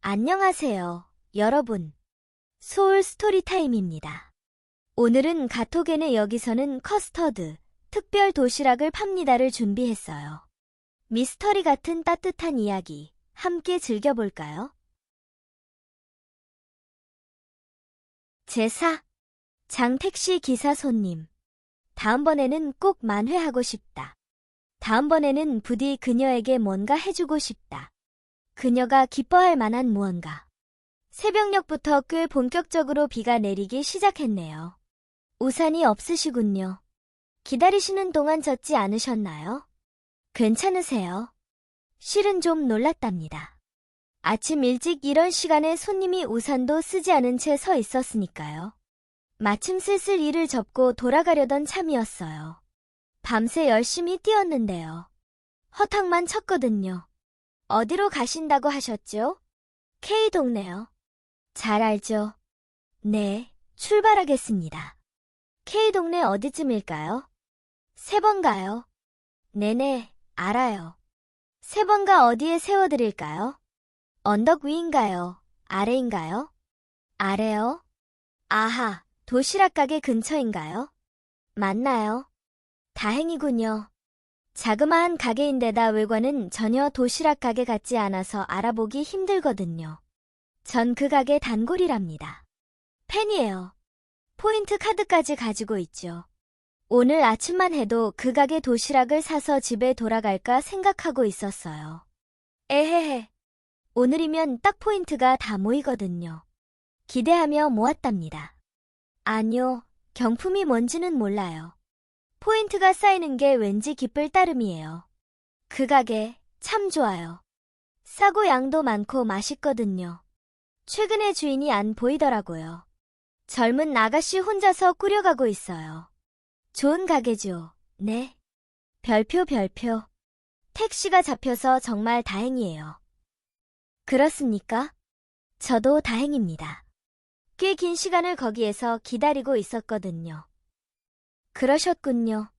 안녕하세요, 여러분. 소울 스토리타임입니다. 오늘은 가토겐의 여기서는 커스터드, 특별 도시락을 팝니다를 준비했어요. 미스터리 같은 따뜻한 이야기, 함께 즐겨볼까요? 제4. 장택시 기사 손님. 다음번에는 꼭 만회하고 싶다. 다음번에는 부디 그녀에게 뭔가 해주고 싶다. 그녀가 기뻐할 만한 무언가. 새벽녘부터 꽤 본격적으로 비가 내리기 시작했네요. 우산이 없으시군요. 기다리시는 동안 젖지 않으셨나요? 괜찮으세요? 실은 좀 놀랐답니다. 아침 일찍 이런 시간에 손님이 우산도 쓰지 않은 채 서 있었으니까요. 마침 슬슬 일을 접고 돌아가려던 참이었어요. 밤새 열심히 뛰었는데요. 허탕만 쳤거든요. 어디로 가신다고 하셨죠? K동네요. 잘 알죠? 네, 출발하겠습니다. K동네 어디쯤일까요? 3번 가요. 네네, 알아요. 3번가 어디에 세워드릴까요? 언덕 위인가요? 아래인가요? 아래요? 아하, 도시락 가게 근처인가요? 맞나요? 다행이군요. 자그마한 가게인데다 외관은 전혀 도시락 가게 같지 않아서 알아보기 힘들거든요. 전 그 가게 단골이랍니다. 팬이에요. 포인트 카드까지 가지고 있죠. 오늘 아침만 해도 그 가게 도시락을 사서 집에 돌아갈까 생각하고 있었어요. 에헤헤. 오늘이면 딱 포인트가 다 모이거든요. 기대하며 모았답니다. 아니요, 경품이 뭔지는 몰라요. 포인트가 쌓이는 게 왠지 기쁠 따름이에요. 그 가게 참 좋아요. 싸고 양도 많고 맛있거든요. 최근에 주인이 안 보이더라고요. 젊은 아가씨 혼자서 꾸려가고 있어요. 좋은 가게죠. 네. 별표. 택시가 잡혀서 정말 다행이에요. 그렇습니까? 저도 다행입니다. 꽤 긴 시간을 거기에서 기다리고 있었거든요. 그러셨군요.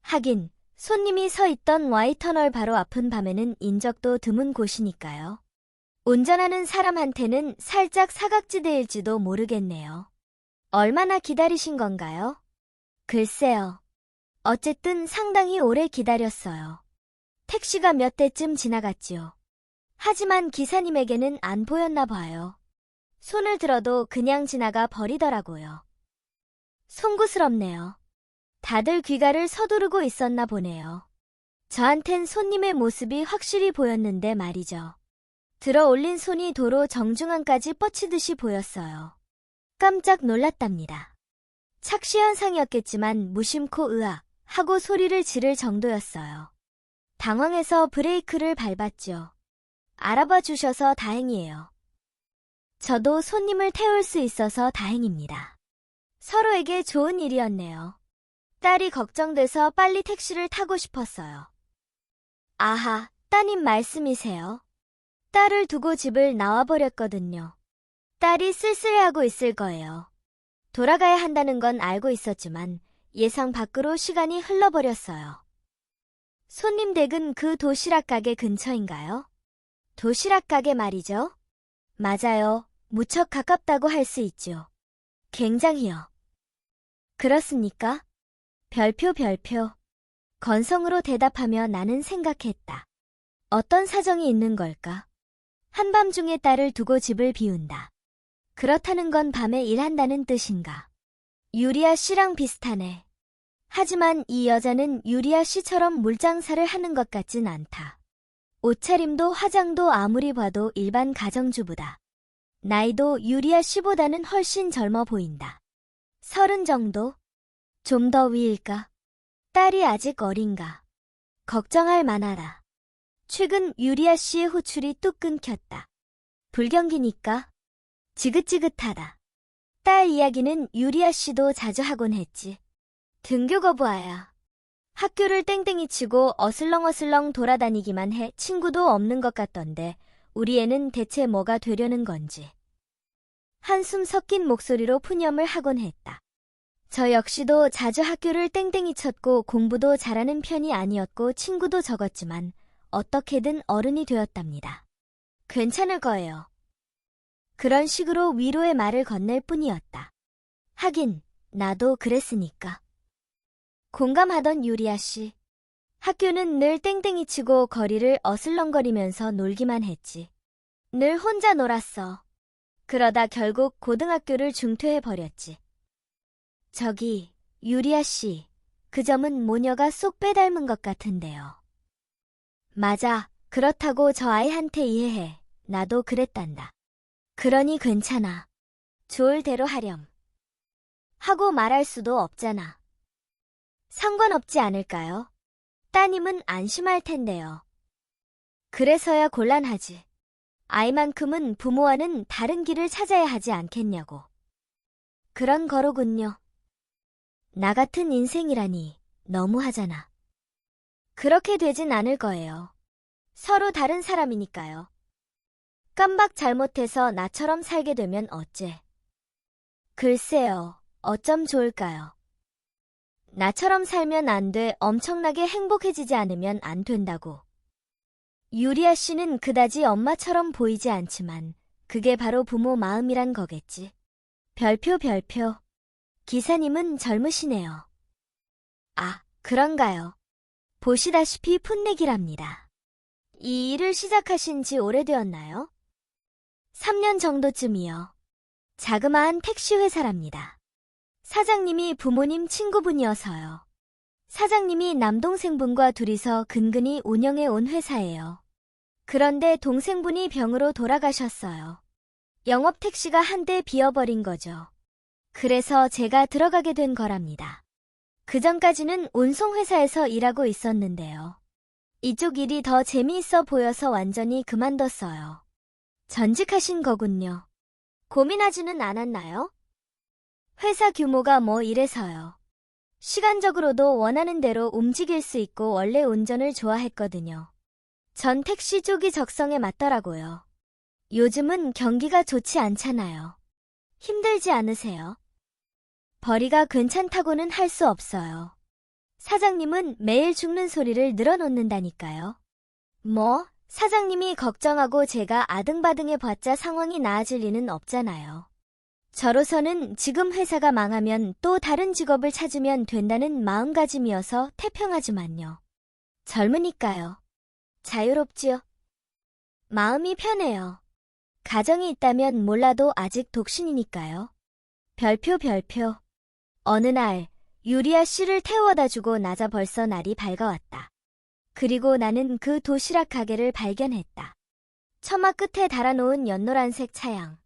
하긴 손님이 서 있던 Y터널 바로 앞은 밤에는 인적도 드문 곳이니까요. 운전하는 사람한테는 살짝 사각지대일지도 모르겠네요. 얼마나 기다리신 건가요? 글쎄요. 어쨌든 상당히 오래 기다렸어요. 택시가 몇 대쯤 지나갔지요. 하지만 기사님에게는 안 보였나 봐요. 손을 들어도 그냥 지나가 버리더라고요. 송구스럽네요. 다들 귀가를 서두르고 있었나 보네요. 저한텐 손님의 모습이 확실히 보였는데 말이죠. 들어 올린 손이 도로 정중앙까지 뻗치듯이 보였어요. 깜짝 놀랐답니다. 착시 현상이었겠지만 무심코 으악 하고 소리를 지를 정도였어요. 당황해서 브레이크를 밟았죠. 알아봐 주셔서 다행이에요. 저도 손님을 태울 수 있어서 다행입니다. 서로에게 좋은 일이었네요. 딸이 걱정돼서 빨리 택시를 타고 싶었어요. 아하, 따님 말씀이세요? 딸을 두고 집을 나와버렸거든요. 딸이 쓸쓸해하고 있을 거예요. 돌아가야 한다는 건 알고 있었지만 예상 밖으로 시간이 흘러버렸어요. 손님 댁은 그 도시락 가게 근처인가요? 도시락 가게 말이죠? 맞아요. 무척 가깝다고 할 수 있죠. 굉장히요. 그렇습니까? 별표. 건성으로 대답하며 나는 생각했다. 어떤 사정이 있는 걸까? 한밤중에 딸을 두고 집을 비운다. 그렇다는 건 밤에 일한다는 뜻인가? 유리아 씨랑 비슷하네. 하지만 이 여자는 유리아 씨처럼 물장사를 하는 것 같진 않다. 옷차림도 화장도 아무리 봐도 일반 가정주부다. 나이도 유리아 씨보다는 훨씬 젊어 보인다. 30 정도? 좀 더 위일까? 딸이 아직 어린가? 걱정할 만하다. 최근 유리아 씨의 호출이 뚝 끊겼다. 불경기니까? 지긋지긋하다. 딸 이야기는 유리아 씨도 자주 하곤 했지. 등교 거부아야. 학교를 땡땡이 치고 어슬렁어슬렁 돌아다니기만 해 친구도 없는 것 같던데 우리 애는 대체 뭐가 되려는 건지. 한숨 섞인 목소리로 푸념을 하곤 했다. 저 역시도 자주 학교를 땡땡이 쳤고 공부도 잘하는 편이 아니었고 친구도 적었지만 어떻게든 어른이 되었답니다. 괜찮을 거예요. 그런 식으로 위로의 말을 건넬 뿐이었다. 하긴 나도 그랬으니까. 공감하던 유리아 씨. 학교는 늘 땡땡이 치고 거리를 어슬렁거리면서 놀기만 했지. 늘 혼자 놀았어. 그러다 결국 고등학교를 중퇴해버렸지. 저기, 유리아 씨, 그 점은 모녀가 쏙 빼닮은 것 같은데요. 맞아, 그렇다고 저 아이한테 이해해. 나도 그랬단다. 그러니 괜찮아. 좋을 대로 하렴. 하고 말할 수도 없잖아. 상관없지 않을까요? 따님은 안심할 텐데요. 그래서야 곤란하지. 아이만큼은 부모와는 다른 길을 찾아야 하지 않겠냐고. 그런 거로군요. 나 같은 인생이라니 너무하잖아. 그렇게 되진 않을 거예요. 서로 다른 사람이니까요. 깜박 잘못해서 나처럼 살게 되면 어째? 글쎄요, 어쩜 좋을까요? 나처럼 살면 안 돼, 엄청나게 행복해지지 않으면 안 된다고. 유리아 씨는 그다지 엄마처럼 보이지 않지만 그게 바로 부모 마음이란 거겠지. 별표. 기사님은 젊으시네요. 아, 그런가요? 보시다시피 풋내기랍니다. 이 일을 시작하신 지 오래되었나요? 3년 정도쯤이요. 자그마한 택시 회사랍니다. 사장님이 부모님 친구분이어서요. 사장님이 남동생분과 둘이서 근근히 운영해 온 회사예요. 그런데 동생분이 병으로 돌아가셨어요. 영업 택시가 한 대 비어버린 거죠. 그래서 제가 들어가게 된 거랍니다. 그전까지는 운송회사에서 일하고 있었는데요. 이쪽 일이 더 재미있어 보여서 완전히 그만뒀어요. 전직하신 거군요. 고민하지는 않았나요? 회사 규모가 뭐 이래서요. 시간적으로도 원하는 대로 움직일 수 있고 원래 운전을 좋아했거든요. 전 택시 쪽이 적성에 맞더라고요. 요즘은 경기가 좋지 않잖아요. 힘들지 않으세요? 벌이가 괜찮다고는 할 수 없어요. 사장님은 매일 죽는 소리를 늘어놓는다니까요. 뭐, 사장님이 걱정하고 제가 아등바등해봤자 상황이 나아질 리는 없잖아요. 저로서는 지금 회사가 망하면 또 다른 직업을 찾으면 된다는 마음가짐이어서 태평하지만요. 젊으니까요. 자유롭지요. 마음이 편해요. 가정이 있다면 몰라도 아직 독신이니까요. 별표. 어느 날 유리아 씨를 태워다 주고 나자 벌써 날이 밝아왔다. 그리고 나는 그 도시락 가게를 발견했다. 처마 끝에 달아놓은 연노란색 차양.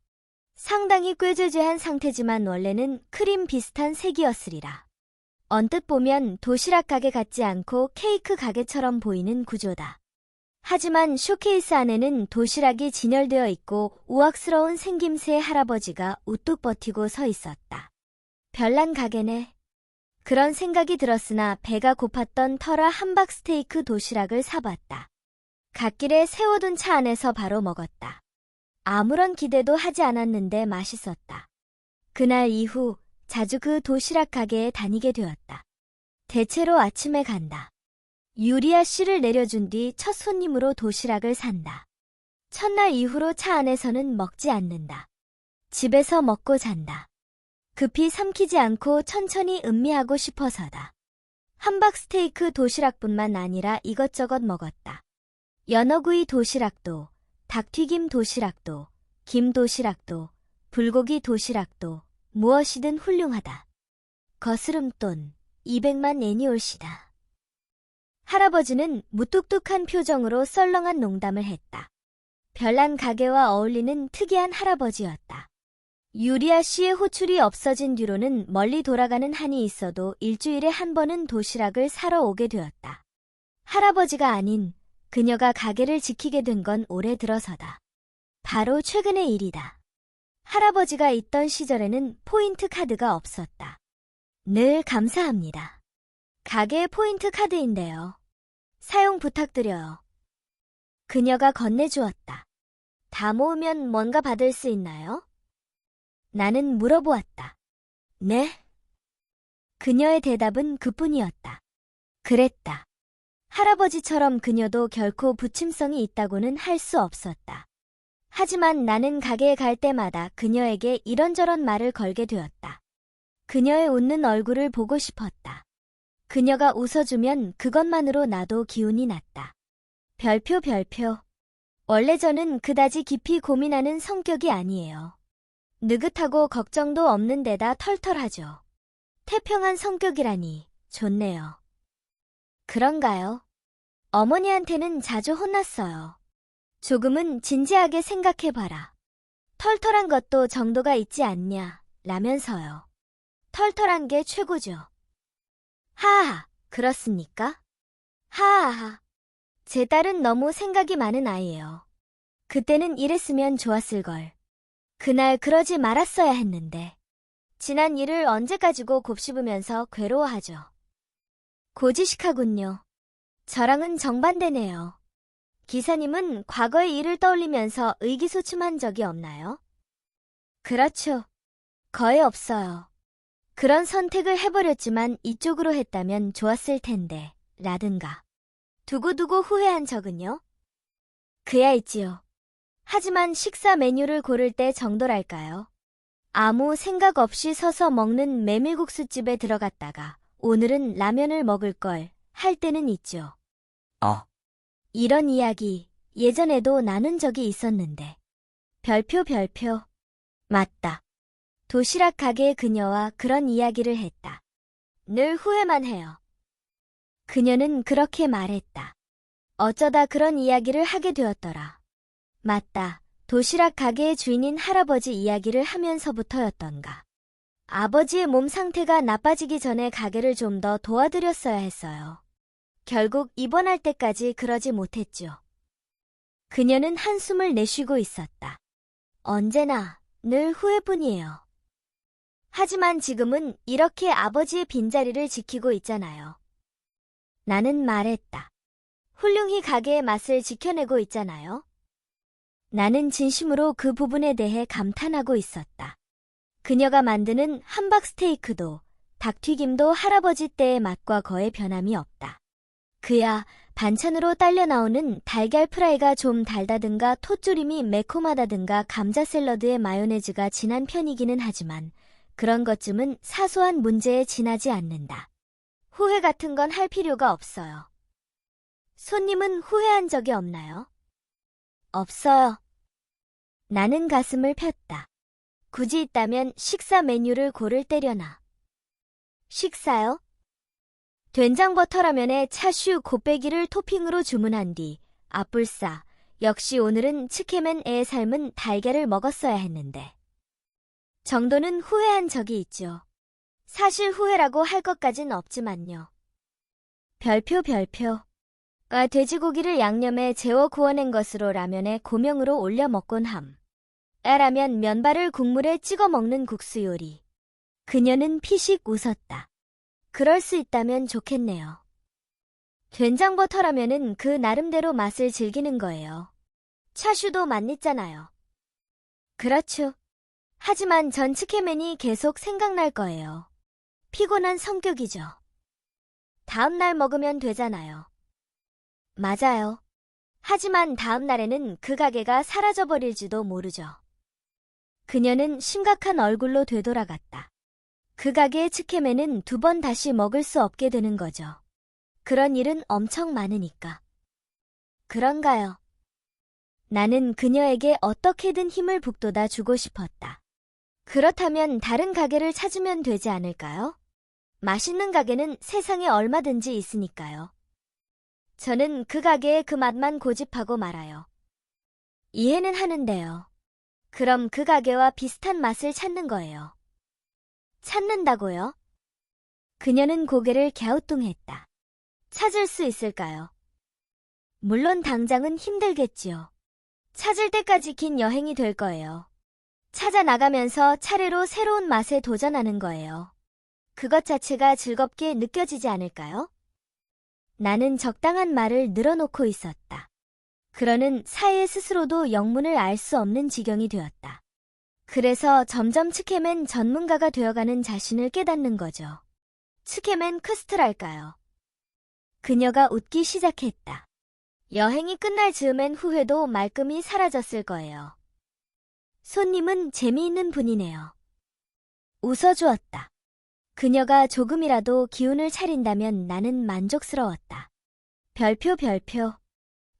상당히 꾀죄죄한 상태지만 원래는 크림 비슷한 색이었으리라. 언뜻 보면 도시락 가게 같지 않고 케이크 가게처럼 보이는 구조다. 하지만 쇼케이스 안에는 도시락이 진열되어 있고 우악스러운 생김새의 할아버지가 우뚝 버티고 서 있었다. 별난 가게네. 그런 생각이 들었으나 배가 고팠던 터라 함박스테이크 도시락을 사봤다. 갓길에 세워둔 차 안에서 바로 먹었다. 아무런 기대도 하지 않았는데 맛있었다. 그날 이후 자주 그 도시락 가게에 다니게 되었다. 대체로 아침에 간다. 유리아 씨를 내려준 뒤 첫 손님으로 도시락을 산다. 첫날 이후로 차 안에서는 먹지 않는다. 집에서 먹고 잔다. 급히 삼키지 않고 천천히 음미하고 싶어서다. 함박스테이크 도시락뿐만 아니라 이것저것 먹었다. 연어구이 도시락도, 닭튀김 도시락도, 김 도시락도, 불고기 도시락도 무엇이든 훌륭하다. 거스름돈 200만 애니올시다. 할아버지는 무뚝뚝한 표정으로 썰렁한 농담을 했다. 별난 가게와 어울리는 특이한 할아버지였다. 유리아 씨의 호출이 없어진 뒤로는 멀리 돌아가는 한이 있어도 일주일에 한 번은 도시락을 사러 오게 되었다. 할아버지가 아닌 그녀가 가게를 지키게 된 건 올해 들어서다. 바로 최근의 일이다. 할아버지가 있던 시절에는 포인트 카드가 없었다. 늘 감사합니다. 가게의 포인트 카드인데요. 사용 부탁드려요. 그녀가 건네주었다. 다 모으면 뭔가 받을 수 있나요? 나는 물어보았다. 네? 그녀의 대답은 그뿐이었다. 그랬다. 할아버지처럼 그녀도 결코 부침성이 있다고는 할 수 없었다. 하지만 나는 가게에 갈 때마다 그녀에게 이런저런 말을 걸게 되었다. 그녀의 웃는 얼굴을 보고 싶었다. 그녀가 웃어주면 그것만으로 나도 기운이 났다. 별표. 원래 저는 그다지 깊이 고민하는 성격이 아니에요. 느긋하고 걱정도 없는 데다 털털하죠. 태평한 성격이라니 좋네요. 그런가요? 어머니한테는 자주 혼났어요. 조금은 진지하게 생각해봐라. 털털한 것도 정도가 있지 않냐, 라면서요. 털털한 게 최고죠. 하하, 그렇습니까? 하하하. 제 딸은 너무 생각이 많은 아이예요. 그때는 이랬으면 좋았을걸. 그날 그러지 말았어야 했는데. 지난 일을 언제 가지고 곱씹으면서 괴로워하죠. 고지식하군요. 저랑은 정반대네요. 기사님은 과거의 일을 떠올리면서 의기소침한 적이 없나요? 그렇죠. 거의 없어요. 그런 선택을 해버렸지만 이쪽으로 했다면 좋았을 텐데, 라든가. 두고두고 후회한 적은요? 그야 있지요. 하지만 식사 메뉴를 고를 때 정도랄까요? 아무 생각 없이 서서 먹는 메밀국수집에 들어갔다가 오늘은 라면을 먹을 걸 할 때는 있죠. 이런 이야기 예전에도 나눈 적이 있었는데. 별표. 맞다. 도시락 가게의 그녀와 그런 이야기를 했다. 늘 후회만 해요. 그녀는 그렇게 말했다. 어쩌다 그런 이야기를 하게 되었더라. 맞다. 도시락 가게의 주인인 할아버지 이야기를 하면서부터였던가. 아버지의 몸 상태가 나빠지기 전에 가게를 좀 더 도와드렸어야 했어요. 결국 입원할 때까지 그러지 못했죠. 그녀는 한숨을 내쉬고 있었다. 언제나 늘 후회뿐이에요. 하지만 지금은 이렇게 아버지의 빈자리를 지키고 있잖아요. 나는 말했다. 훌륭히 가게의 맛을 지켜내고 있잖아요. 나는 진심으로 그 부분에 대해 감탄하고 있었다. 그녀가 만드는 함박 스테이크도 닭튀김도 할아버지 때의 맛과 거의 변함이 없다. 그야 반찬으로 딸려 나오는 달걀 프라이가 좀 달다든가 톳조림이 매콤하다든가 감자 샐러드에 마요네즈가 진한 편이기는 하지만 그런 것쯤은 사소한 문제에 지나지 않는다. 후회 같은 건 할 필요가 없어요. 손님은 후회한 적이 없나요? 없어요. 나는 가슴을 폈다. 굳이 있다면 식사 메뉴를 고를 때려나. 식사요? 된장버터라면에 차슈 곱빼기를 토핑으로 주문한 뒤 앞불싸, 역시 오늘은 츠케맨 애 삶은 달걀을 먹었어야 했는데. 정도는 후회한 적이 있죠. 사실 후회라고 할 것까진 없지만요. 별표. 돼지고기를 양념에 재워 구워낸 것으로 라면에 고명으로 올려 먹곤 함. 라면 면발을 국물에 찍어 먹는 국수 요리. 그녀는 피식 웃었다. 그럴 수 있다면 좋겠네요. 된장버터라면은 그 나름대로 맛을 즐기는 거예요. 차슈도 맛있잖아요. 그렇죠. 하지만 전 츠케맨이 계속 생각날 거예요. 피곤한 성격이죠. 다음 날 먹으면 되잖아요. 맞아요. 하지만 다음 날에는 그 가게가 사라져버릴지도 모르죠. 그녀는 심각한 얼굴로 되돌아갔다. 그 가게의 츠케맨은 2번 다시 먹을 수 없게 되는 거죠. 그런 일은 엄청 많으니까. 그런가요? 나는 그녀에게 어떻게든 힘을 북돋아 주고 싶었다. 그렇다면 다른 가게를 찾으면 되지 않을까요? 맛있는 가게는 세상에 얼마든지 있으니까요. 저는 그 가게의 그 맛만 고집하고 말아요. 이해는 하는데요. 그럼 그 가게와 비슷한 맛을 찾는 거예요. 찾는다고요? 그녀는 고개를 갸우뚱했다. 찾을 수 있을까요? 물론 당장은 힘들겠지요. 찾을 때까지 긴 여행이 될 거예요. 찾아 나가면서 차례로 새로운 맛에 도전하는 거예요. 그것 자체가 즐겁게 느껴지지 않을까요? 나는 적당한 말을 늘어놓고 있었다. 그러는 사이에 스스로도 영문을 알 수 없는 지경이 되었다. 그래서 점점 츠케맨 전문가가 되어가는 자신을 깨닫는 거죠. 츠케맨 크스트랄까요? 그녀가 웃기 시작했다. 여행이 끝날 즈음엔 후회도 말끔히 사라졌을 거예요. 손님은 재미있는 분이네요. 웃어주었다. 그녀가 조금이라도 기운을 차린다면 나는 만족스러웠다. 별표.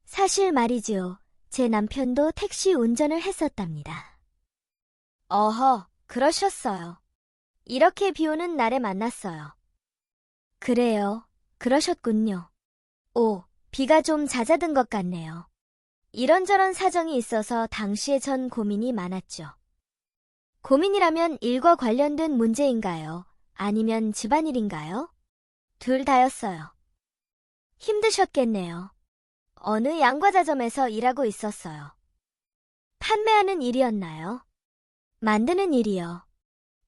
사실 말이지요. 제 남편도 택시 운전을 했었답니다. 어허, 그러셨어요. 이렇게 비 오는 날에 만났어요. 그래요. 그러셨군요. 오, 비가 좀 잦아든 것 같네요. 이런저런 사정이 있어서 당시에 전 고민이 많았죠. 고민이라면 일과 관련된 문제인가요? 아니면 집안일인가요? 둘 다였어요. 힘드셨겠네요. 어느 양과자점에서 일하고 있었어요. 판매하는 일이었나요? 만드는 일이요.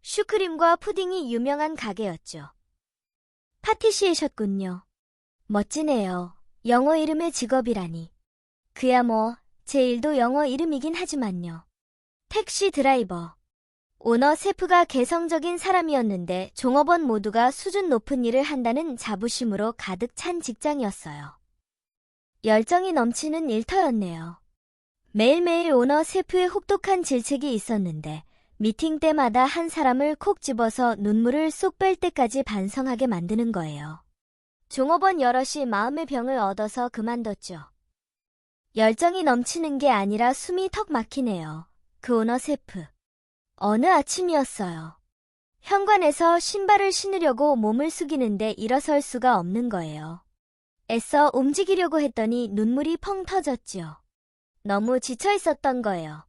슈크림과 푸딩이 유명한 가게였죠. 파티시에셨군요. 멋지네요. 영어 이름의 직업이라니. 그야 뭐, 제 일도 영어 이름이긴 하지만요. 택시 드라이버. 오너 셰프가 개성적인 사람이었는데 종업원 모두가 수준 높은 일을 한다는 자부심으로 가득 찬 직장이었어요. 열정이 넘치는 일터였네요. 매일매일 오너 셰프의 혹독한 질책이 있었는데 미팅 때마다 한 사람을 콕 집어서 눈물을 쏙 뺄 때까지 반성하게 만드는 거예요. 종업원 여럿이 마음의 병을 얻어서 그만뒀죠. 열정이 넘치는 게 아니라 숨이 턱 막히네요. 그 오너 셰프. 어느 아침이었어요. 현관에서 신발을 신으려고 몸을 숙이는데 일어설 수가 없는 거예요. 애써 움직이려고 했더니 눈물이 펑 터졌지요. 너무 지쳐 있었던 거예요.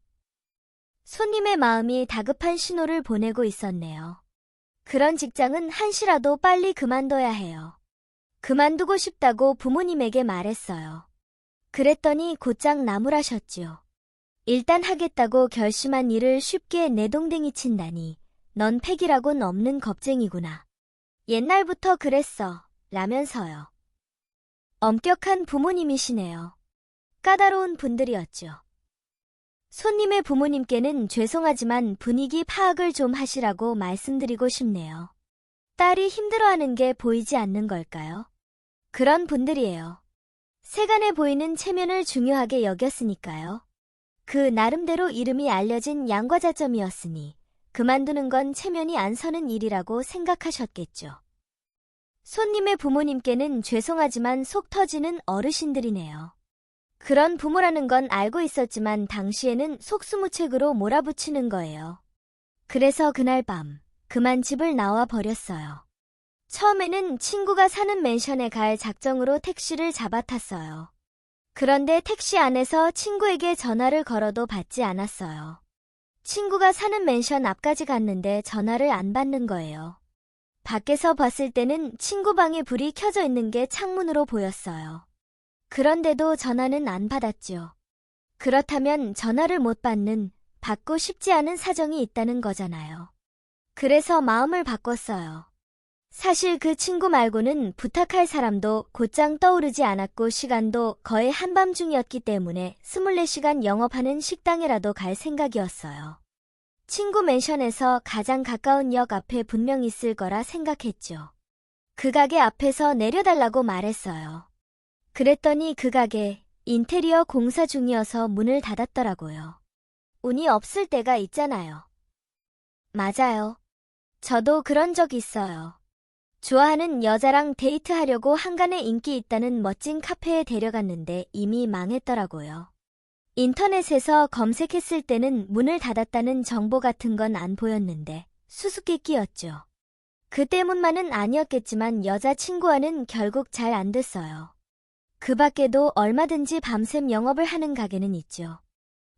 손님의 마음이 다급한 신호를 보내고 있었네요. 그런 직장은 한시라도 빨리 그만둬야 해요. 그만두고 싶다고 부모님에게 말했어요. 그랬더니 곧장 나무라셨지요. 일단 하겠다고 결심한 일을 쉽게 내동댕이 친다니 넌 패기라곤 없는 겁쟁이구나. 옛날부터 그랬어 라면서요. 엄격한 부모님이시네요. 까다로운 분들이었죠. 손님의 부모님께는 죄송하지만 분위기 파악을 좀 하시라고 말씀드리고 싶네요. 딸이 힘들어하는 게 보이지 않는 걸까요? 그런 분들이에요. 세간에 보이는 체면을 중요하게 여겼으니까요. 그 나름대로 이름이 알려진 양과자점이었으니 그만두는 건 체면이 안 서는 일이라고 생각하셨겠죠. 손님의 부모님께는 죄송하지만 속 터지는 어르신들이네요. 그런 부모라는 건 알고 있었지만 당시에는 속수무책으로 몰아붙이는 거예요. 그래서 그날 밤 그만 집을 나와 버렸어요. 처음에는 친구가 사는 맨션에 갈 작정으로 택시를 잡아탔어요. 그런데 택시 안에서 친구에게 전화를 걸어도 받지 않았어요. 친구가 사는 맨션 앞까지 갔는데 전화를 안 받는 거예요. 밖에서 봤을 때는 친구 방에 불이 켜져 있는 게 창문으로 보였어요. 그런데도 전화는 안 받았죠. 그렇다면 전화를 못 받고 싶지 않은 사정이 있다는 거잖아요. 그래서 마음을 바꿨어요. 사실 그 친구 말고는 부탁할 사람도 곧장 떠오르지 않았고 시간도 거의 한밤중이었기 때문에 24시간 영업하는 식당이라도 갈 생각이었어요. 친구 맨션에서 가장 가까운 역 앞에 분명 있을 거라 생각했죠. 그 가게 앞에서 내려달라고 말했어요. 그랬더니 그 가게 인테리어 공사 중이어서 문을 닫았더라고요. 운이 없을 때가 있잖아요. 맞아요. 저도 그런 적 있어요. 좋아하는 여자랑 데이트하려고 한간에 인기 있다는 멋진 카페에 데려갔는데 이미 망했더라고요. 인터넷에서 검색했을 때는 문을 닫았다는 정보 같은 건 안 보였는데 수수께끼였죠. 그 때문만은 아니었겠지만 여자친구와는 결국 잘 안 됐어요. 그 밖에도 얼마든지 밤샘 영업을 하는 가게는 있죠.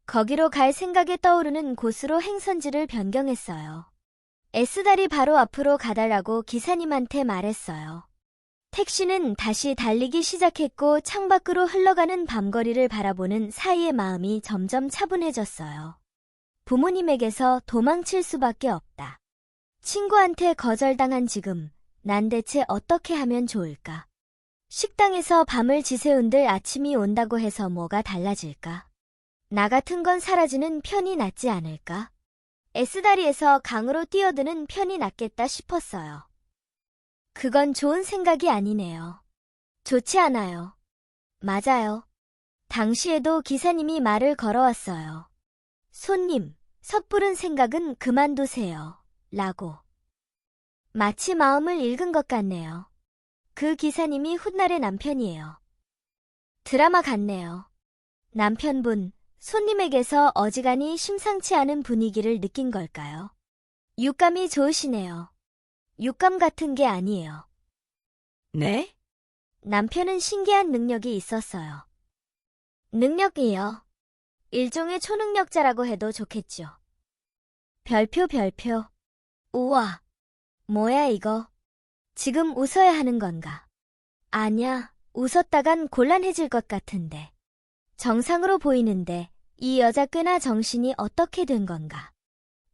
거기로 갈 생각에 떠오르는 곳으로 행선지를 변경했어요. S다리 바로 앞으로 가달라고 기사님한테 말했어요. 택시는 다시 달리기 시작했고 창밖으로 흘러가는 밤거리를 바라보는 사이의 마음이 점점 차분해졌어요. 부모님에게서 도망칠 수밖에 없다. 친구한테 거절당한 지금 난 대체 어떻게 하면 좋을까? 식당에서 밤을 지새운들 아침이 온다고 해서 뭐가 달라질까? 나 같은 건 사라지는 편이 낫지 않을까? S다리에서 강으로 뛰어드는 편이 낫겠다 싶었어요. 그건 좋은 생각이 아니네요. 좋지 않아요. 맞아요. 당시에도 기사님이 말을 걸어왔어요. 손님, 섣부른 생각은 그만두세요. 라고. 마치 마음을 읽은 것 같네요. 그 기사님이 훗날의 남편이에요. 드라마 같네요. 남편분, 손님에게서 어지간히 심상치 않은 분위기를 느낀 걸까요? 육감이 좋으시네요. 육감 같은 게 아니에요. 네? 남편은 신기한 능력이 있었어요. 능력이요. 일종의 초능력자라고 해도 좋겠죠. 별표. 우와. 뭐야 이거. 지금 웃어야 하는 건가? 아냐, 웃었다간 곤란해질 것 같은데. 정상으로 보이는데 이 여자 꽤나 정신이 어떻게 된 건가?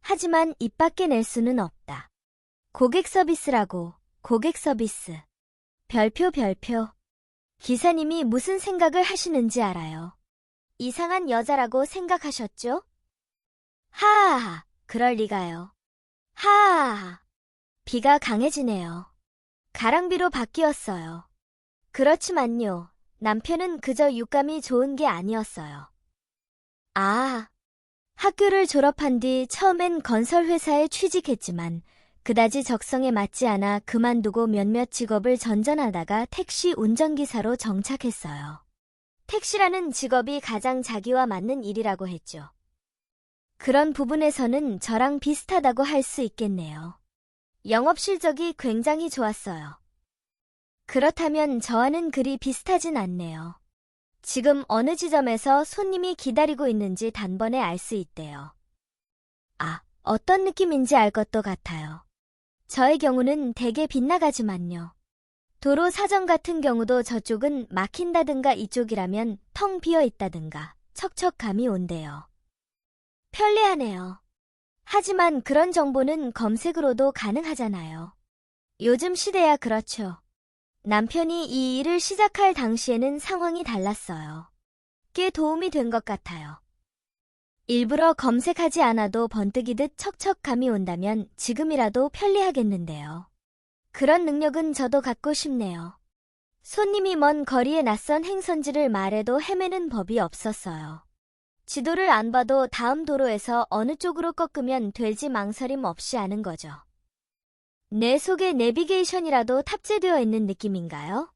하지만 입 밖에 낼 수는 없다. 고객 서비스라고, 고객 서비스. 별표. 기사님이 무슨 생각을 하시는지 알아요. 이상한 여자라고 생각하셨죠? 하하하, 그럴 리가요. 하하하. 비가 강해지네요. 가랑비로 바뀌었어요. 그렇지만요, 남편은 그저 육감이 좋은 게 아니었어요. 아, 학교를 졸업한 뒤 처음엔 건설회사에 취직했지만 그다지 적성에 맞지 않아 그만두고 몇몇 직업을 전전하다가 택시 운전기사로 정착했어요. 택시라는 직업이 가장 자기와 맞는 일이라고 했죠. 그런 부분에서는 저랑 비슷하다고 할 수 있겠네요. 영업 실적이 굉장히 좋았어요. 그렇다면 저와는 그리 비슷하진 않네요. 지금 어느 지점에서 손님이 기다리고 있는지 단번에 알 수 있대요. 아, 어떤 느낌인지 알 것도 같아요. 저의 경우는 되게 빗나가지만요. 도로 사정 같은 경우도 저쪽은 막힌다든가 이쪽이라면 텅 비어 있다든가 척척감이 온대요. 편리하네요. 하지만 그런 정보는 검색으로도 가능하잖아요. 요즘 시대야 그렇죠. 남편이 이 일을 시작할 당시에는 상황이 달랐어요. 꽤 도움이 된 것 같아요. 일부러 검색하지 않아도 번뜩이듯 척척감이 온다면 지금이라도 편리하겠는데요. 그런 능력은 저도 갖고 싶네요. 손님이 먼 거리에 낯선 행선지를 말해도 헤매는 법이 없었어요. 지도를 안 봐도 다음 도로에서 어느 쪽으로 꺾으면 될지 망설임 없이 아는 거죠. 내 속에 내비게이션이라도 탑재되어 있는 느낌인가요?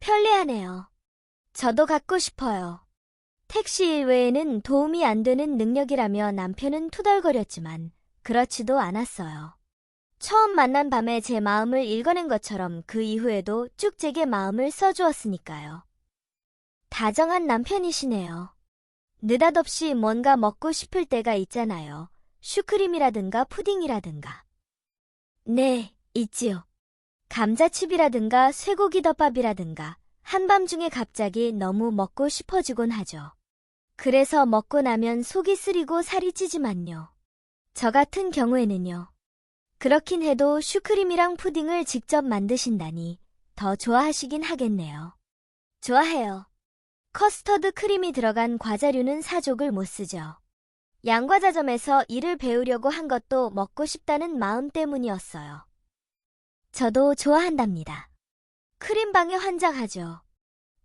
편리하네요. 저도 갖고 싶어요. 택시 일 외에는 도움이 안 되는 능력이라며 남편은 투덜거렸지만 그렇지도 않았어요. 처음 만난 밤에 제 마음을 읽어낸 것처럼 그 이후에도 쭉 제게 마음을 써주었으니까요. 다정한 남편이시네요. 느닷없이 뭔가 먹고 싶을 때가 있잖아요. 슈크림이라든가 푸딩이라든가. 네, 있지요. 감자칩이라든가 쇠고기 덮밥이라든가 한밤중에 갑자기 너무 먹고 싶어지곤 하죠. 그래서 먹고 나면 속이 쓰리고 살이 찌지만요. 저 같은 경우에는요. 그렇긴 해도 슈크림이랑 푸딩을 직접 만드신다니 더 좋아하시긴 하겠네요. 좋아해요. 커스터드 크림이 들어간 과자류는 사족을 못 쓰죠. 양과자점에서 일을 배우려고 한 것도 먹고 싶다는 마음 때문이었어요. 저도 좋아한답니다. 크림빵에 환장하죠.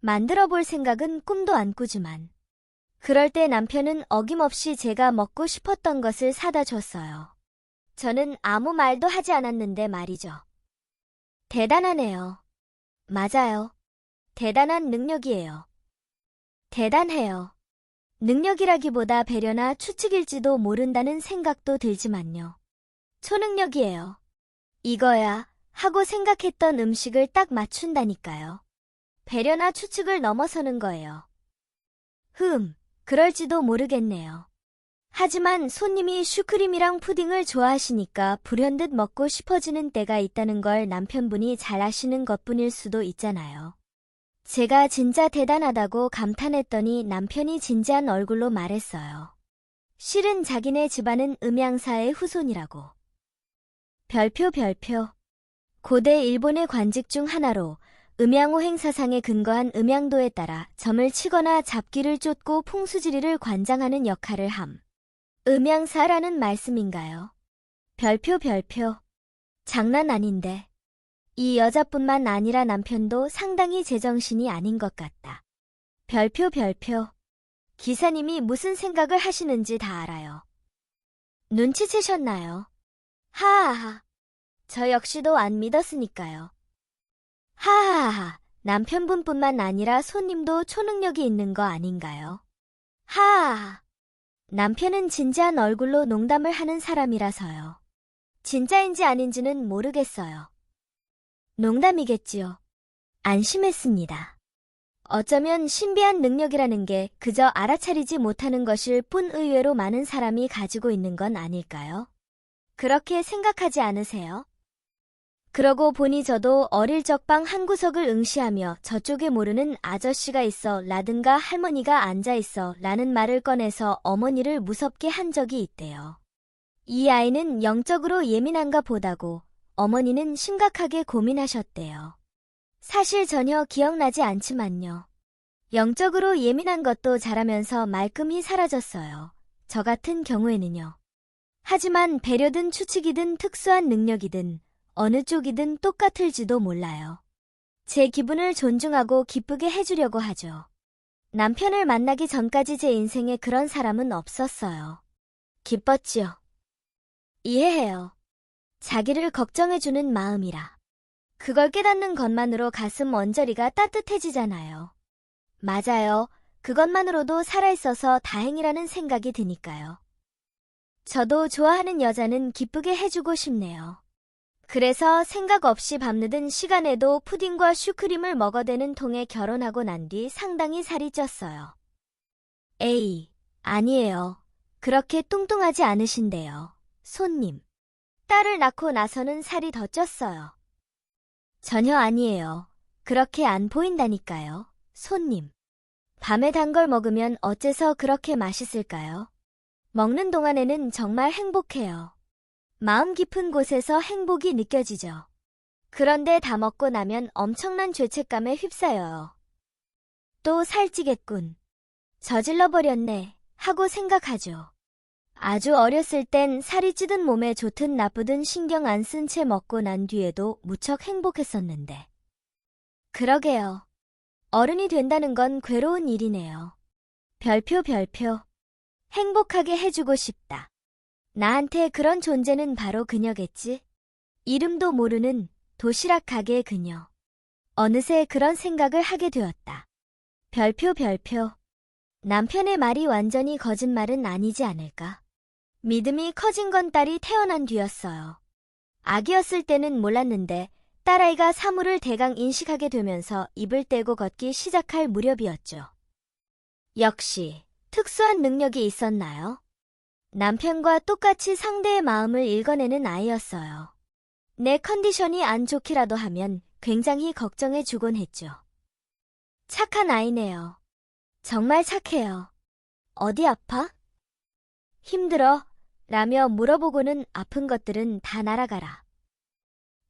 만들어 볼 생각은 꿈도 안 꾸지만. 그럴 때 남편은 어김없이 제가 먹고 싶었던 것을 사다 줬어요. 저는 아무 말도 하지 않았는데 말이죠. 대단하네요. 맞아요. 대단한 능력이에요. 대단해요. 능력이라기보다 배려나 추측일지도 모른다는 생각도 들지만요. 초능력이에요. 이거야 하고 생각했던 음식을 딱 맞춘다니까요. 배려나 추측을 넘어서는 거예요. 그럴지도 모르겠네요. 하지만 손님이 슈크림이랑 푸딩을 좋아하시니까 불현듯 먹고 싶어지는 때가 있다는 걸 남편분이 잘 아시는 것뿐일 수도 있잖아요. 제가 진짜 대단하다고 감탄했더니 남편이 진지한 얼굴로 말했어요. 실은 자기네 집안은 음양사의 후손이라고. 별표. 고대 일본의 관직 중 하나로 음양호 행사상에 근거한 음양도에 따라 점을 치거나 잡기를 쫓고 풍수지리를 관장하는 역할을 함. 음양사라는 말씀인가요? 별표. 장난 아닌데. 이 여자뿐만 아니라 남편도 상당히 제정신이 아닌 것 같다. 별표. 기사님이 무슨 생각을 하시는지 다 알아요. 눈치채셨나요? 하하하. 저 역시도 안 믿었으니까요. 하하하. 남편분뿐만 아니라 손님도 초능력이 있는 거 아닌가요? 하하하. 남편은 진지한 얼굴로 농담을 하는 사람이라서요. 진짜인지 아닌지는 모르겠어요. 농담이겠지요. 안심했습니다. 어쩌면 신비한 능력이라는 게 그저 알아차리지 못하는 것일 뿐 의외로 많은 사람이 가지고 있는 건 아닐까요? 그렇게 생각하지 않으세요? 그러고 보니 저도 어릴 적 방 한 구석을 응시하며 저쪽에 모르는 아저씨가 있어 라든가 할머니가 앉아 있어 라는 말을 꺼내서 어머니를 무섭게 한 적이 있대요. 이 아이는 영적으로 예민한가 보다고 어머니는 심각하게 고민하셨대요. 사실 전혀 기억나지 않지만요. 영적으로 예민한 것도 자라면서 말끔히 사라졌어요. 저 같은 경우에는요. 하지만 배려든 추측이든 특수한 능력이든 어느 쪽이든 똑같을지도 몰라요. 제 기분을 존중하고 기쁘게 해주려고 하죠. 남편을 만나기 전까지 제 인생에 그런 사람은 없었어요. 기뻤지요. 이해해요. 자기를 걱정해주는 마음이라. 그걸 깨닫는 것만으로 가슴 언저리가 따뜻해지잖아요. 맞아요. 그것만으로도 살아있어서 다행이라는 생각이 드니까요. 저도 좋아하는 여자는 기쁘게 해주고 싶네요. 그래서 생각 없이 밤늦은 시간에도 푸딩과 슈크림을 먹어대는 통에 결혼하고 난 뒤 상당히 살이 쪘어요. 에이, 아니에요. 그렇게 뚱뚱하지 않으신데요. 손님. 딸을 낳고 나서는 살이 더 쪘어요. 전혀 아니에요. 그렇게 안 보인다니까요. 손님. 밤에 단 걸 먹으면 어째서 그렇게 맛있을까요? 먹는 동안에는 정말 행복해요. 마음 깊은 곳에서 행복이 느껴지죠. 그런데 다 먹고 나면 엄청난 죄책감에 휩싸여요. 또 살찌겠군. 저질러버렸네 하고 생각하죠. 아주 어렸을 땐 살이 찌든 몸에 좋든 나쁘든 신경 안 쓴 채 먹고 난 뒤에도 무척 행복했었는데. 그러게요. 어른이 된다는 건 괴로운 일이네요. 별표. 행복하게 해주고 싶다. 나한테 그런 존재는 바로 그녀겠지. 이름도 모르는 도시락 가게 그녀. 어느새 그런 생각을 하게 되었다. 별표. 남편의 말이 완전히 거짓말은 아니지 않을까? 믿음이 커진 건 딸이 태어난 뒤였어요. 아기였을 때는 몰랐는데 딸아이가 사물을 대강 인식하게 되면서 입을 떼고 걷기 시작할 무렵이었죠. 역시 특수한 능력이 있었나요? 남편과 똑같이 상대의 마음을 읽어내는 아이였어요. 내 컨디션이 안 좋기라도 하면 굉장히 걱정해주곤 했죠. 착한 아이네요. 정말 착해요. 어디 아파? 힘들어? 라며 물어보고는 아픈 것들은 다 날아가라.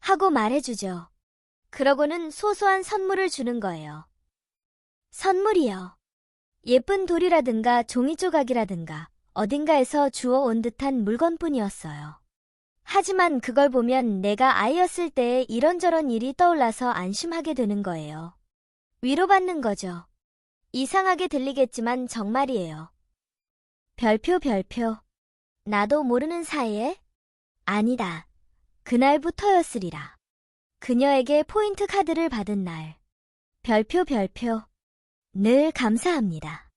하고 말해주죠. 그러고는 소소한 선물을 주는 거예요. 선물이요. 예쁜 돌이라든가 종이 조각이라든가 어딘가에서 주워온 듯한 물건뿐이었어요. 하지만 그걸 보면 내가 아이였을 때의 이런저런 일이 떠올라서 안심하게 되는 거예요. 위로받는 거죠. 이상하게 들리겠지만 정말이에요. 별표. 나도 모르는 사이에? 아니다. 그날부터였으리라. 그녀에게 포인트 카드를 받은 날. 별표. 늘 감사합니다.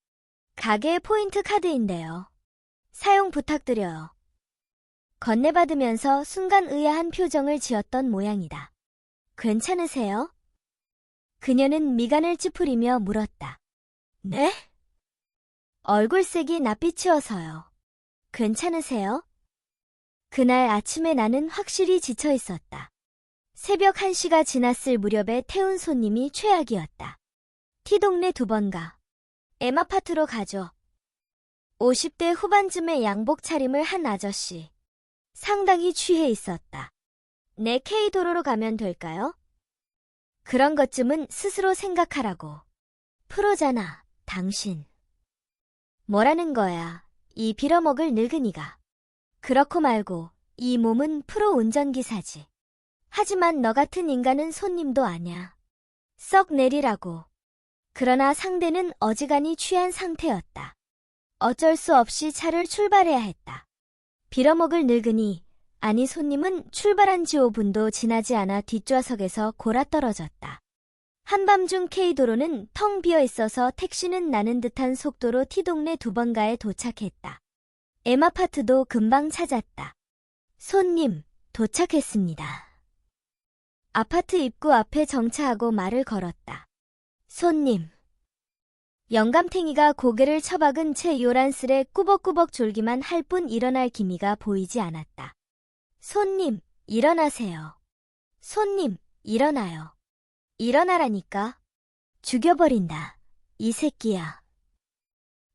가게 포인트 카드인데요. 사용 부탁드려요. 건네받으면서 순간 의아한 표정을 지었던 모양이다. 괜찮으세요? 그녀는 미간을 찌푸리며 물었다. 네? 얼굴색이 낯빛이어서요. 괜찮으세요? 그날 아침에 나는 확실히 지쳐 있었다. 새벽 1시가 지났을 무렵에 태운 손님이 최악이었다. T동네 2번 가. M아파트로 가죠. 50대 후반쯤의 양복 차림을 한 아저씨. 상당히 취해 있었다. 내 K도로로 가면 될까요? 그런 것쯤은 스스로 생각하라고. 프로잖아, 당신. 뭐라는 거야, 이 빌어먹을 늙은이가. 그렇고 말고 이 몸은 프로 운전기사지. 하지만 너 같은 인간은 손님도 아냐. 썩 내리라고. 그러나 상대는 어지간히 취한 상태였다. 어쩔 수 없이 차를 출발해야 했다. 빌어먹을 늙은이, 아니 손님은 출발한 지 5분도 지나지 않아 뒷좌석에서 골아떨어졌다. 한밤중 K도로는 텅 비어 있어서 택시는 나는 듯한 속도로 T동네 2번가에 도착했다. M아파트도 금방 찾았다. 손님, 도착했습니다. 아파트 입구 앞에 정차하고 말을 걸었다. 손님. 영감탱이가 고개를 처박은 채 요란스레 꾸벅꾸벅 졸기만 할 뿐 일어날 기미가 보이지 않았다. 손님, 일어나세요. 손님, 일어나요. 일어나라니까. 죽여버린다. 이 새끼야.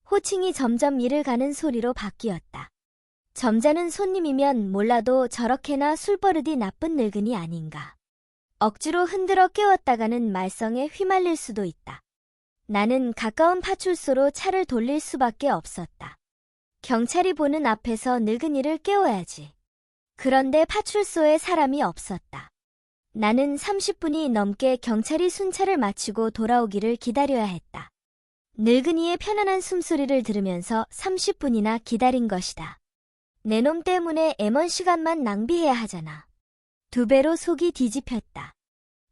호칭이 점점 이를 가는 소리로 바뀌었다. 점잖은 손님이면 몰라도 저렇게나 술버릇이 나쁜 늙은이 아닌가. 억지로 흔들어 깨웠다가는 말썽에 휘말릴 수도 있다. 나는 가까운 파출소로 차를 돌릴 수밖에 없었다. 경찰이 보는 앞에서 늙은이를 깨워야지. 그런데 파출소에 사람이 없었다. 나는 30분이 넘게 경찰이 순찰을 마치고 돌아오기를 기다려야 했다. 늙은이의 편안한 숨소리를 들으면서 30분이나 기다린 것이다. 내 놈 때문에 M1 시간만 낭비해야 하잖아. 2배로 속이 뒤집혔다.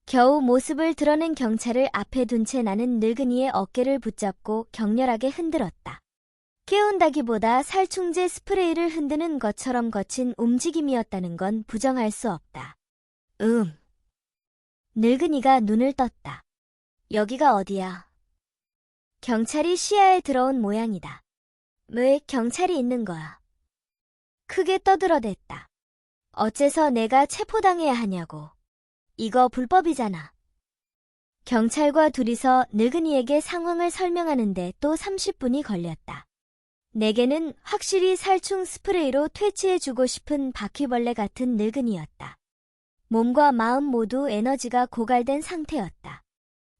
겨우 모습을 드러낸 경찰을 앞에 둔 채 나는 늙은이의 어깨를 붙잡고 격렬하게 흔들었다. 깨운다기보다 살충제 스프레이를 흔드는 것처럼 거친 움직임이었다는 건 부정할 수 없다. 늙은이가 눈을 떴다. 여기가 어디야? 경찰이 시야에 들어온 모양이다. 왜 경찰이 있는 거야? 크게 떠들어댔다. 어째서 내가 체포당해야 하냐고. 이거 불법이잖아. 경찰과 둘이서 늙은이에게 상황을 설명하는데 또 30분이 걸렸다. 내게는 확실히 살충 스프레이로 퇴치해주고 싶은 바퀴벌레 같은 늙은이였다. 몸과 마음 모두 에너지가 고갈된 상태였다.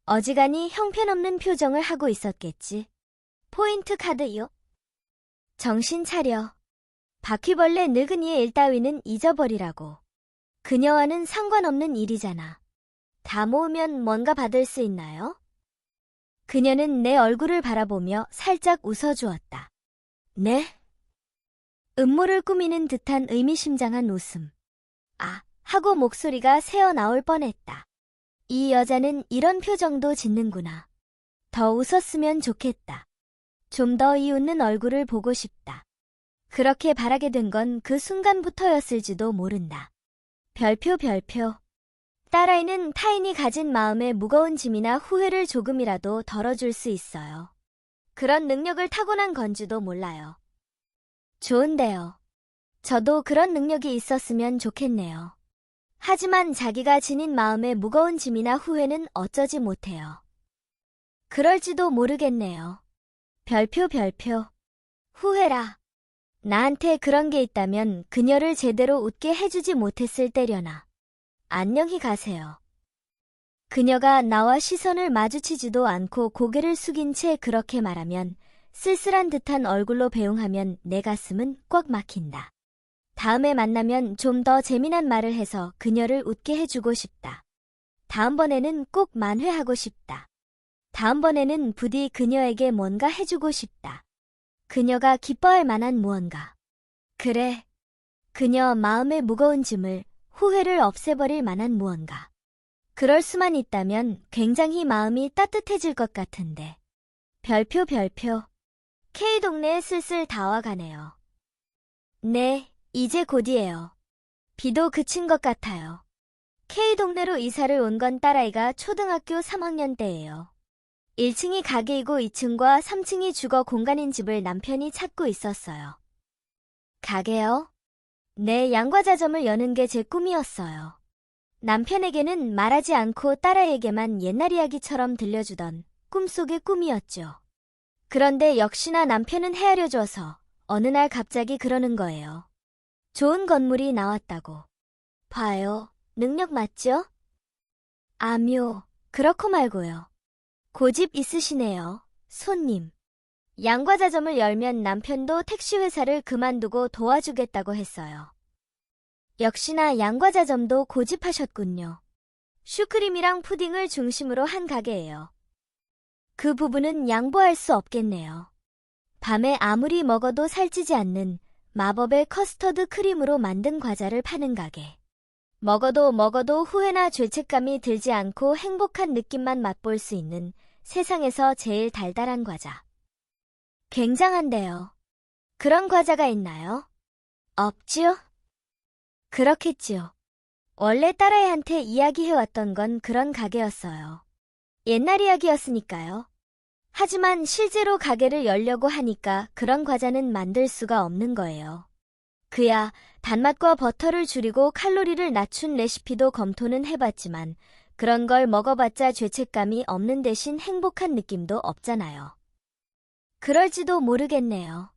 어지간히 형편없는 표정을 하고 있었겠지. 포인트 카드요? 정신 차려. 바퀴벌레 늙은이의 일 따위는 잊어버리라고. 그녀와는 상관없는 일이잖아. 다 모으면 뭔가 받을 수 있나요? 그녀는 내 얼굴을 바라보며 살짝 웃어주었다. 네? 음모를 꾸미는 듯한 의미심장한 웃음. 아, 하고 목소리가 새어나올 뻔했다. 이 여자는 이런 표정도 짓는구나. 더 웃었으면 좋겠다. 좀 더 이 웃는 얼굴을 보고 싶다. 그렇게 바라게 된 건 그 순간부터였을지도 모른다. 별표. 딸아이는 타인이 가진 마음의 무거운 짐이나 후회를 조금이라도 덜어줄 수 있어요. 그런 능력을 타고난 건지도 몰라요. 좋은데요. 저도 그런 능력이 있었으면 좋겠네요. 하지만 자기가 지닌 마음의 무거운 짐이나 후회는 어쩌지 못해요. 그럴지도 모르겠네요. 별표. 후회라. 나한테 그런 게 있다면 그녀를 제대로 웃게 해주지 못했을 때려나. 안녕히 가세요. 그녀가 나와 시선을 마주치지도 않고 고개를 숙인 채 그렇게 말하면 쓸쓸한 듯한 얼굴로 배웅하면 내 가슴은 꽉 막힌다. 다음에 만나면 좀 더 재미난 말을 해서 그녀를 웃게 해주고 싶다. 다음번에는 꼭 만회하고 싶다. 다음번에는 부디 그녀에게 뭔가 해주고 싶다. 그녀가 기뻐할 만한 무언가. 그래. 그녀 마음의 무거운 짐을, 후회를 없애버릴 만한 무언가. 그럴 수만 있다면 굉장히 마음이 따뜻해질 것 같은데. 별표. K동네에 슬슬 다 와가네요. 네, 이제 곧이에요. 비도 그친 것 같아요. K동네로 이사를 온 건 딸아이가 초등학교 3학년 때예요. 1층이 가게이고 2층과 3층이 주거 공간인 집을 남편이 찾고 있었어요. 가게요? 네, 양과자점을 여는 게 제 꿈이었어요. 남편에게는 말하지 않고 딸아이에게만 옛날 이야기처럼 들려주던 꿈속의 꿈이었죠. 그런데 역시나 남편은 헤아려줘서 어느 날 갑자기 그러는 거예요. 좋은 건물이 나왔다고. 봐요. 능력 맞죠? 아묘, 그렇고 말고요. 고집 있으시네요, 손님. 양과자점을 열면 남편도 택시회사를 그만두고 도와주겠다고 했어요. 역시나 양과자점도 고집하셨군요. 슈크림이랑 푸딩을 중심으로 한 가게예요. 그 부분은 양보할 수 없겠네요. 밤에 아무리 먹어도 살찌지 않는 마법의 커스터드 크림으로 만든 과자를 파는 가게. 먹어도 후회나 죄책감이 들지 않고 행복한 느낌만 맛볼 수 있는 세상에서 제일 달달한 과자. 굉장한데요. 그런 과자가 있나요? 없지요? 그렇겠지요. 원래 딸아이한테 이야기해왔던 건 그런 가게였어요. 옛날 이야기였으니까요. 하지만 실제로 가게를 열려고 하니까 그런 과자는 만들 수가 없는 거예요. 그야 단맛과 버터를 줄이고 칼로리를 낮춘 레시피도 검토는 해봤지만 그런 걸 먹어봤자 죄책감이 없는 대신 행복한 느낌도 없잖아요. 그럴지도 모르겠네요.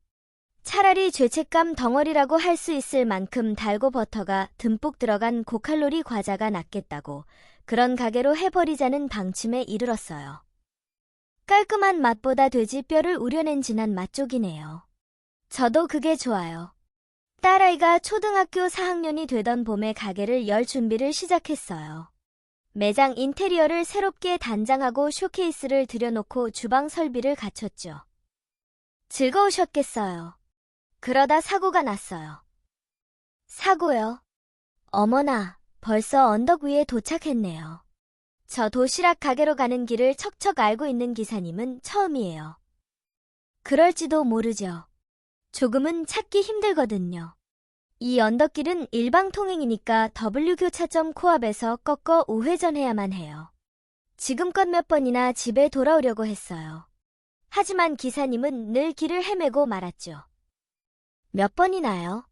차라리 죄책감 덩어리라고 할 수 있을 만큼 달고 버터가 듬뿍 들어간 고칼로리 과자가 낫겠다고 그런 가게로 해버리자는 방침에 이르렀어요. 깔끔한 맛보다 돼지 뼈를 우려낸 진한 맛 쪽이네요. 저도 그게 좋아요. 딸아이가 초등학교 4학년이 되던 봄에 가게를 열 준비를 시작했어요. 매장 인테리어를 새롭게 단장하고 쇼케이스를 들여놓고 주방 설비를 갖췄죠. 즐거우셨겠어요. 그러다 사고가 났어요. 사고요? 어머나, 벌써 언덕 위에 도착했네요. 저 도시락 가게로 가는 길을 척척 알고 있는 기사님은 처음이에요. 그럴지도 모르죠. 조금은 찾기 힘들거든요. 이 언덕길은 일방통행이니까 W교차점 코앞에서 꺾어 우회전해야만 해요. 지금껏 몇 번이나 집에 돌아오려고 했어요. 하지만 기사님은 늘 길을 헤매고 말았죠. 몇 번이나요?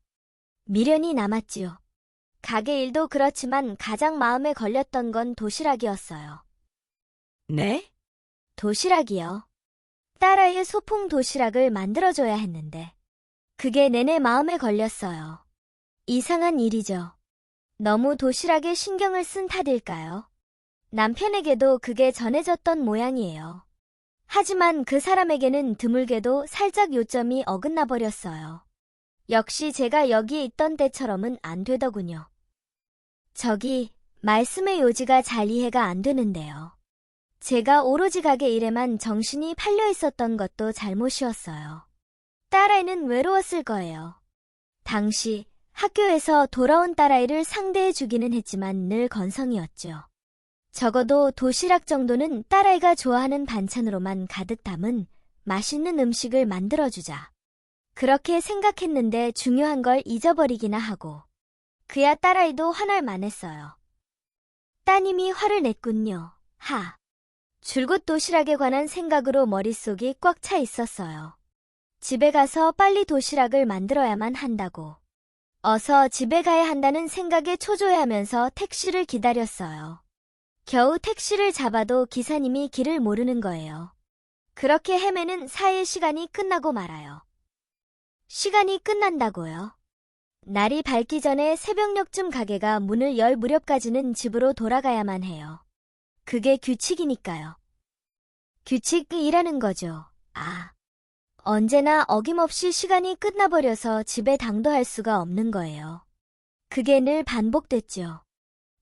미련이 남았지요. 가게 일도 그렇지만 가장 마음에 걸렸던 건 도시락이었어요. 네? 도시락이요. 딸아이의 소풍 도시락을 만들어줘야 했는데 그게 내내 마음에 걸렸어요. 이상한 일이죠. 너무 도시락에 신경을 쓴 탓일까요? 남편에게도 그게 전해졌던 모양이에요. 하지만 그 사람에게는 드물게도 살짝 요점이 어긋나 버렸어요. 역시 제가 여기에 있던 때처럼은 안 되더군요. 저기, 말씀의 요지가 잘 이해가 안 되는데요. 제가 오로지 가게 일에만 정신이 팔려 있었던 것도 잘못이었어요. 딸아이는 외로웠을 거예요. 당시 학교에서 돌아온 딸아이를 상대해 주기는 했지만 늘 건성이었죠. 적어도 도시락 정도는 딸아이가 좋아하는 반찬으로만 가득 담은 맛있는 음식을 만들어주자. 그렇게 생각했는데 중요한 걸 잊어버리기나 하고. 그야 딸아이도 화날 만했어요. 따님이 화를 냈군요. 줄곧 도시락에 관한 생각으로 머릿속이 꽉 차 있었어요. 집에 가서 빨리 도시락을 만들어야만 한다고. 어서 집에 가야 한다는 생각에 초조해하면서 택시를 기다렸어요. 겨우 택시를 잡아도 기사님이 길을 모르는 거예요. 그렇게 헤매는 사이에 시간이 끝나고 말아요. 시간이 끝난다고요? 날이 밝기 전에 새벽녘쯤 가게가 문을 열 무렵까지는 집으로 돌아가야만 해요. 그게 규칙이니까요. 규칙이라는 거죠. 언제나 어김없이 시간이 끝나버려서 집에 당도할 수가 없는 거예요. 그게 늘 반복됐죠.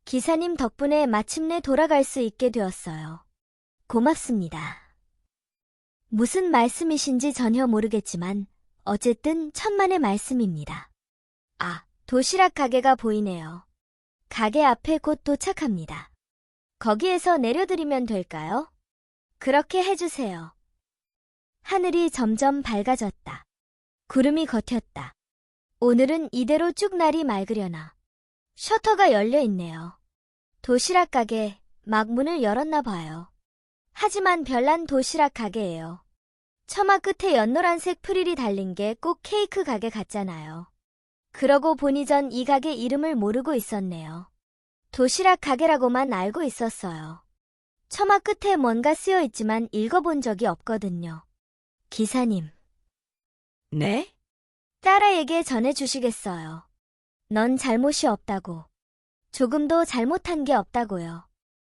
기사님 덕분에 마침내 돌아갈 수 있게 되었어요. 고맙습니다. 무슨 말씀이신지 전혀 모르겠지만 어쨌든 천만의 말씀입니다. 도시락 가게가 보이네요. 가게 앞에 곧 도착합니다. 거기에서 내려드리면 될까요? 그렇게 해주세요. 하늘이 점점 밝아졌다. 구름이 걷혔다. 오늘은 이대로 쭉 날이 맑으려나. 셔터가 열려 있네요. 도시락 가게, 막 문을 열었나 봐요. 하지만 별난 도시락 가게예요. 처마 끝에 연노란색 프릴이 달린 게 꼭 케이크 가게 같잖아요. 그러고 보니 전 이 가게 이름을 모르고 있었네요. 도시락 가게라고만 알고 있었어요. 처마 끝에 뭔가 쓰여 있지만 읽어본 적이 없거든요. 기사님. 네? 딸아이에게 전해주시겠어요. 넌 잘못이 없다고. 조금도 잘못한 게 없다고요.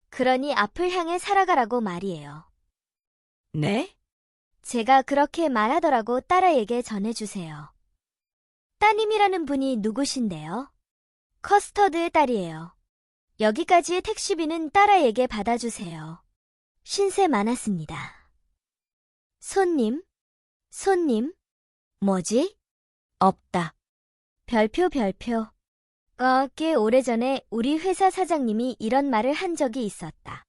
그러니 앞을 향해 살아가라고 말이에요. 네? 제가 그렇게 말하더라고 딸아이에게 전해주세요. 따님이라는 분이 누구신데요? 커스터드의 딸이에요. 여기까지의 택시비는 딸아이에게 받아주세요. 신세 많았습니다. 손님? 뭐지? 없다. 별표. 꽤 오래전에 우리 회사 사장님이 이런 말을 한 적이 있었다.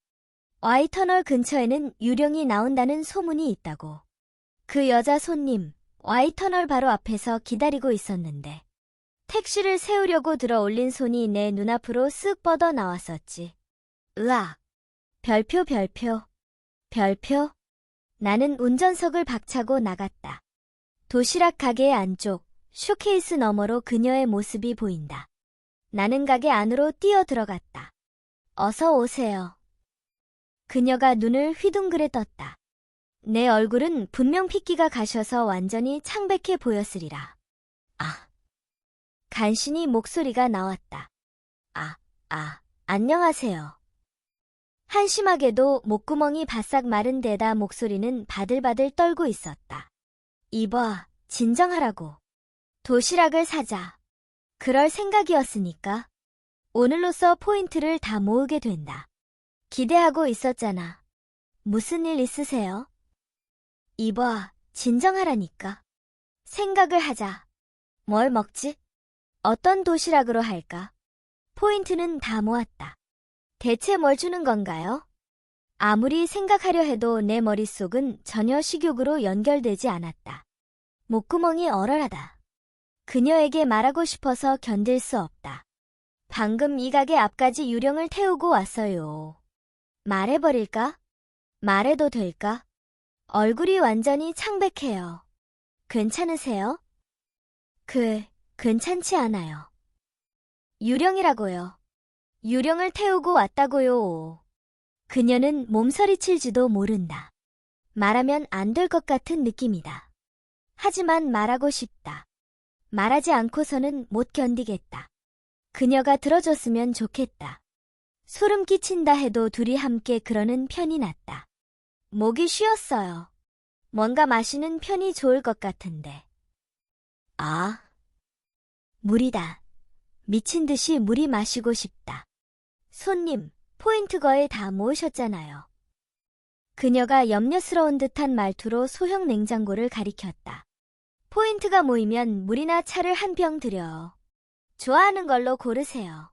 Y터널 근처에는 유령이 나온다는 소문이 있다고. 그 여자 손님, Y터널 바로 앞에서 기다리고 있었는데 택시를 세우려고 들어 올린 손이 내 눈앞으로 쓱 뻗어 나왔었지. 으악. 별표. 나는 운전석을 박차고 나갔다. 도시락 가게 안쪽 쇼케이스 너머로 그녀의 모습이 보인다. 나는 가게 안으로 뛰어 들어갔다. 어서 오세요. 그녀가 눈을 휘둥그레 떴다. 내 얼굴은 분명 핏기가 가셔서 완전히 창백해 보였으리라. 아. 간신히 목소리가 나왔다. 안녕하세요. 한심하게도 목구멍이 바싹 마른 데다 목소리는 바들바들 떨고 있었다. 이봐, 진정하라고. 도시락을 사자. 그럴 생각이었으니까. 오늘로써 포인트를 다 모으게 된다. 기대하고 있었잖아. 무슨 일 있으세요? 이봐, 진정하라니까. 생각을 하자. 뭘 먹지? 어떤 도시락으로 할까? 포인트는 다 모았다. 대체 뭘 주는 건가요? 아무리 생각하려 해도 내 머릿속은 전혀 식욕으로 연결되지 않았다. 목구멍이 얼얼하다. 그녀에게 말하고 싶어서 견딜 수 없다. 방금 이 가게 앞까지 유령을 태우고 왔어요. 말해버릴까? 말해도 될까? 얼굴이 완전히 창백해요. 괜찮으세요? 괜찮지 않아요. 유령이라고요. 유령을 태우고 왔다고요. 그녀는 몸서리칠지도 모른다. 말하면 안 될 것 같은 느낌이다. 하지만 말하고 싶다. 말하지 않고서는 못 견디겠다. 그녀가 들어줬으면 좋겠다. 소름 끼친다 해도 둘이 함께 그러는 편이 낫다. 목이 쉬었어요. 뭔가 마시는 편이 좋을 것 같은데. 물이다. 미친 듯이 물이 마시고 싶다. 손님, 포인트 거의 다 모으셨잖아요. 그녀가 염려스러운 듯한 말투로 소형 냉장고를 가리켰다. 포인트가 모이면 물이나 차를 한 병 드려요. 좋아하는 걸로 고르세요.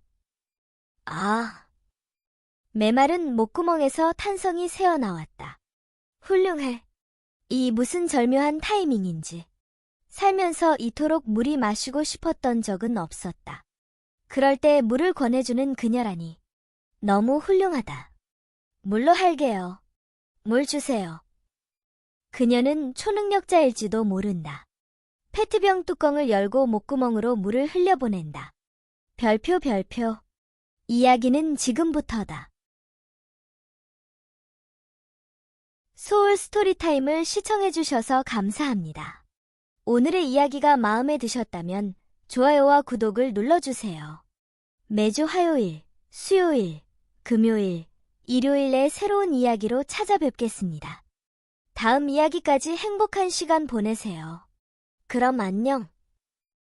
메마른 목구멍에서 탄성이 새어나왔다. 훌륭해. 이 무슨 절묘한 타이밍인지. 살면서 이토록 물이 마시고 싶었던 적은 없었다. 그럴 때 물을 권해주는 그녀라니. 너무 훌륭하다. 물로 할게요. 물 주세요. 그녀는 초능력자일지도 모른다. 페트병 뚜껑을 열고 목구멍으로 물을 흘려보낸다. 별표. 이야기는 지금부터다. 소울 스토리타임을 시청해주셔서 감사합니다. 오늘의 이야기가 마음에 드셨다면 좋아요와 구독을 눌러주세요. 매주 화요일, 수요일, 금요일, 일요일에 새로운 이야기로 찾아뵙겠습니다. 다음 이야기까지 행복한 시간 보내세요. 그럼 안녕.